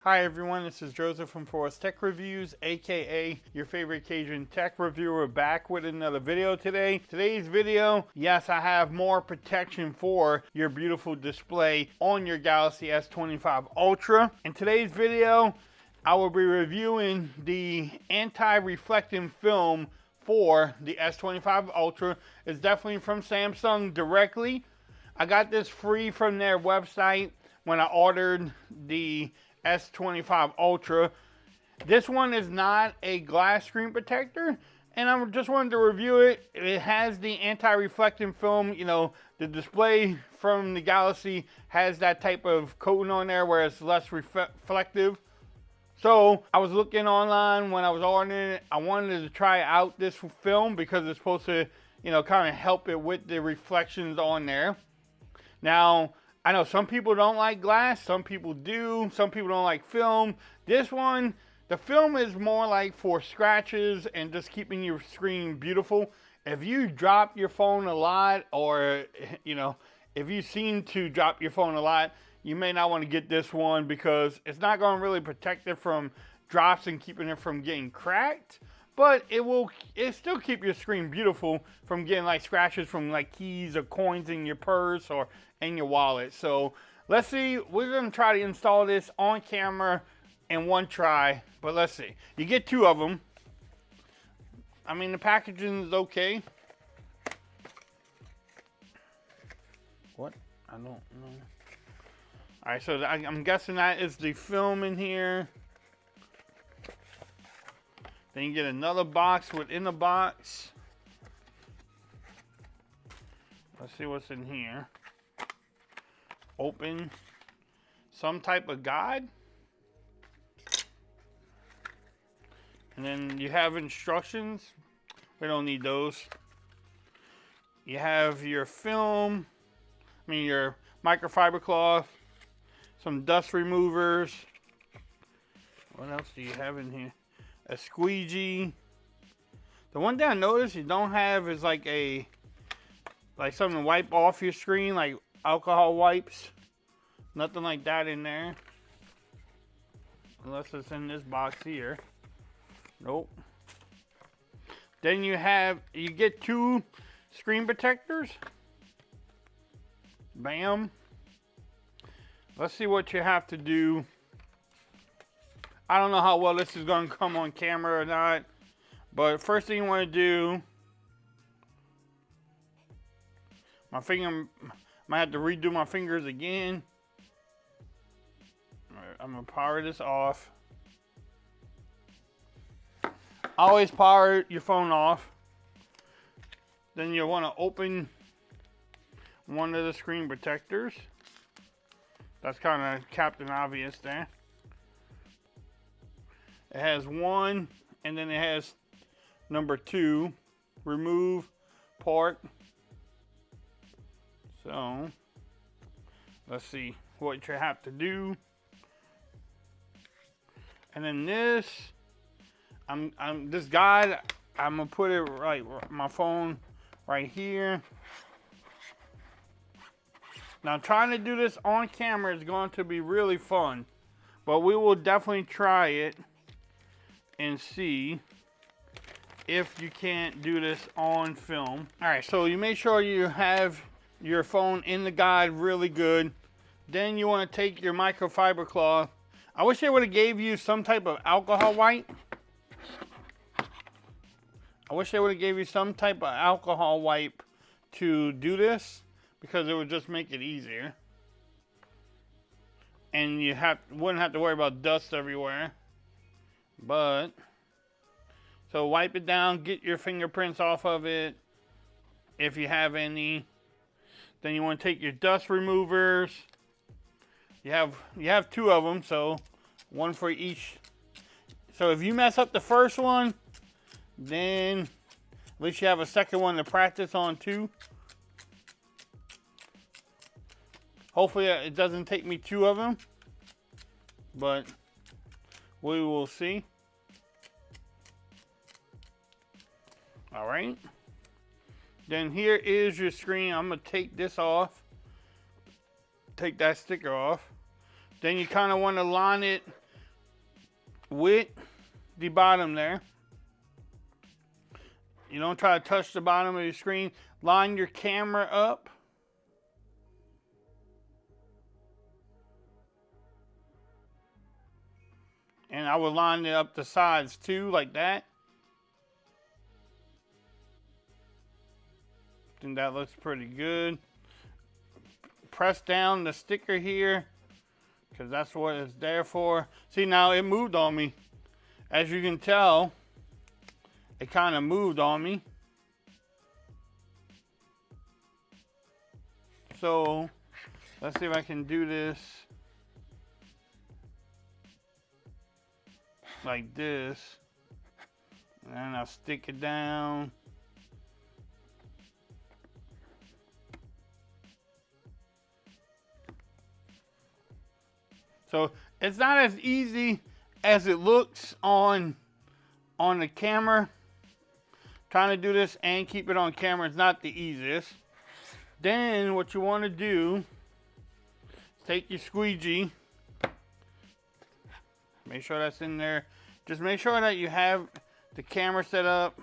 Hi everyone, this is Joseph from Forest Tech Reviews, aka your favorite Cajun tech reviewer, back with another video today. Today's video, yes, I have more protection for your beautiful display on your Galaxy S25 Ultra. In today's video, I will be reviewing the anti-reflecting film for the S25 Ultra. It's definitely from Samsung directly. I got this free from their website when I ordered the S25 Ultra. This one is not a glass screen protector, and I just wanted to review it. It has the anti-reflecting film. You know, the display from the Galaxy has that type of coating on there where it's less reflective. So I was looking online when I was ordering it. I wanted to try out this film because it's supposed to, you know, kind of help it with the reflections on there. Now, I know some people don't like glass, some people do, some people don't like film. This one, the film is more like for scratches and just keeping your screen beautiful. If you drop your phone a lot, or, you know, if you seem to drop your phone a lot, you may not want to get this one because it's not going to really protect it from drops and keeping it from getting cracked. But it'll still keep your screen beautiful from getting like scratches from like keys or coins in your purse or in your wallet. So let's see, we're gonna try to install this on camera in one try, but let's see. You get two of them. I mean, the packaging is okay. What? I don't know. All right, so I'm guessing that is the film in here. Then you get another box within the box. Let's see what's in here. Open. Some type of guide. And then you have instructions. We don't need those. You have your film. I mean your microfiber cloth. Some dust removers. What else do you have in here? A squeegee. The one thing I noticed you don't have is like something to wipe off your screen, like alcohol wipes. Nothing like that in there. Unless it's in this box here. Nope. Then you get two screen protectors. Bam. Let's see what you have to do. I don't know how well this is going to come on camera or not, but first thing you want to do, my finger, might have to redo my fingers again. Alright, I'm going to power this off. Always power your phone off. Then you'll want to open one of the screen protectors. That's kind of Captain Obvious there. It has one, and then it has number 2, remove part. So, let's see what you have to do. And then this, this guide, I'm gonna put it right, my phone right here. Now, trying to do this on camera is going to be really fun, but we will definitely try it and see if you can't do this on film. All right, so you make sure you have your phone in the guide really good. Then you want to take your microfiber cloth. I wish they would have gave you some type of alcohol wipe. I wish they would have gave you some type of alcohol wipe to do this, because it would just make it easier. And you wouldn't have to worry about dust everywhere. But, so wipe it down, get your fingerprints off of it, if you have any. Then you want to take your dust removers. You have 2 of them, so one for each. So if you mess up the first one, then at least you have a second one to practice on too. Hopefully it doesn't take me 2 of them, but we will see. All right. Then here is your screen. I'm going to take this off. Take that sticker off. Then you kind of want to line it with the bottom there. You don't try to touch the bottom of your screen. Line your camera up. And I would line it up the sides too, like that. I think that looks pretty good. Press down the sticker here, because that's what it's there for. See, now it moved on me. As you can tell, it kind of moved on me. So, let's see if I can do this like this. And I'll stick it down. So it's not as easy as it looks on the camera. Trying to do this and keep it on camera is not the easiest. Then what you want to do is take your squeegee. Make sure that's in there. Just make sure that you have the camera set up,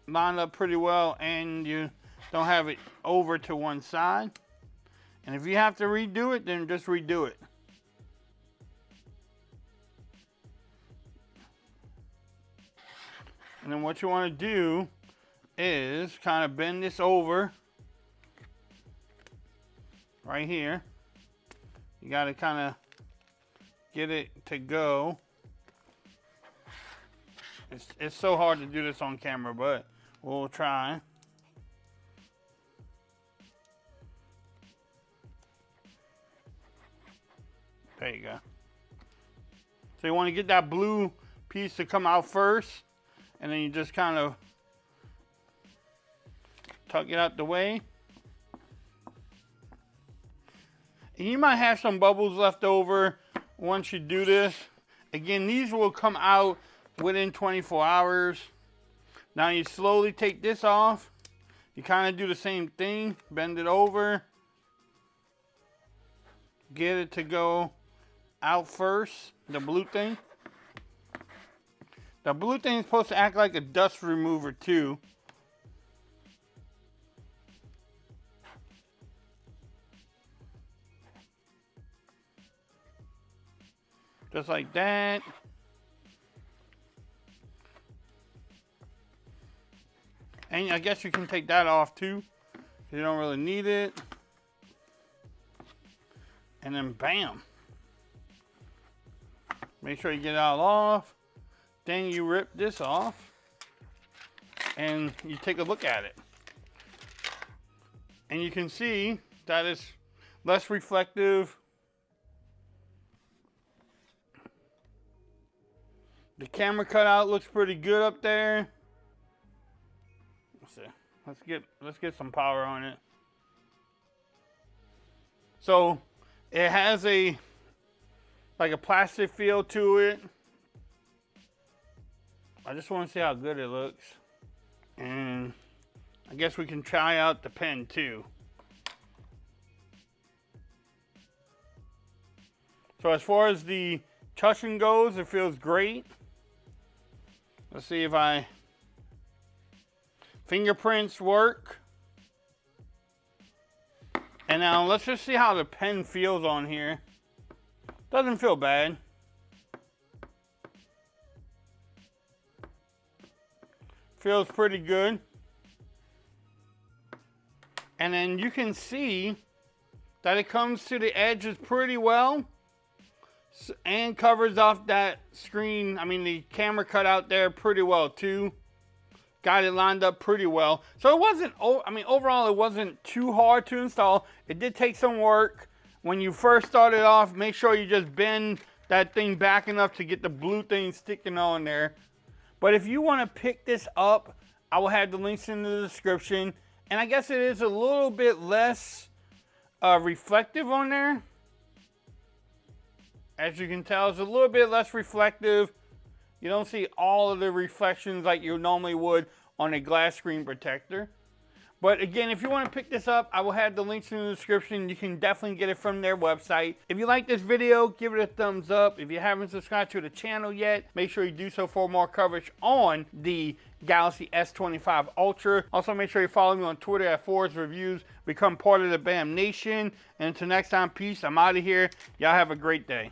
lined up pretty well, and you don't have it over to one side. And if you have to redo it, then just redo it. And then what you want to do is kind of bend this over right here. You got to kind of get it to go. It's so hard to do this on camera, but we'll try. There you go. So you want to get that blue piece to come out first, and then you just kind of tuck it out the way. And you might have some bubbles left over once you do this. Again, these will come out within 24 hours. Now you slowly take this off. You kind of do the same thing. Bend it over. Get it to go out first, the blue thing. The blue thing is supposed to act like a dust remover too. Just like that. And I guess you can take that off too. You don't really need it. And then bam. Make sure you get it all off. Then you rip this off. And you take a look at it. And you can see that it's less reflective. The camera cutout looks pretty good up there. Let's see. Let's get some power on it. So it has like a plastic feel to it. I just want to see how good it looks. And I guess we can try out the pen too. So as far as the touching goes, it feels great. Let's see if fingerprints work. And now let's just see how the pen feels on here. Doesn't feel bad. Feels pretty good. And then you can see that it comes to the edges pretty well. And covers off that screen, the camera cutout there pretty well too. Got it lined up pretty well. So it wasn't, overall it wasn't too hard to install. It did take some work. When you first started off, make sure you just bend that thing back enough to get the blue thing sticking on there. But if you want to pick this up, I will have the links in the description. And I guess it is a little bit less reflective on there. As you can tell, it's a little bit less reflective. You don't see all of the reflections like you normally would on a glass screen protector. But again, if you want to pick this up, I will have the links in the description. You can definitely get it from their website. If you like this video, give it a thumbs up. If you haven't subscribed to the channel yet, make sure you do so for more coverage on the Galaxy S25 Ultra. Also, make sure you follow me on Twitter at Forrest Reviews. Become part of the BAM Nation. And until next time, peace. I'm out of here. Y'all have a great day.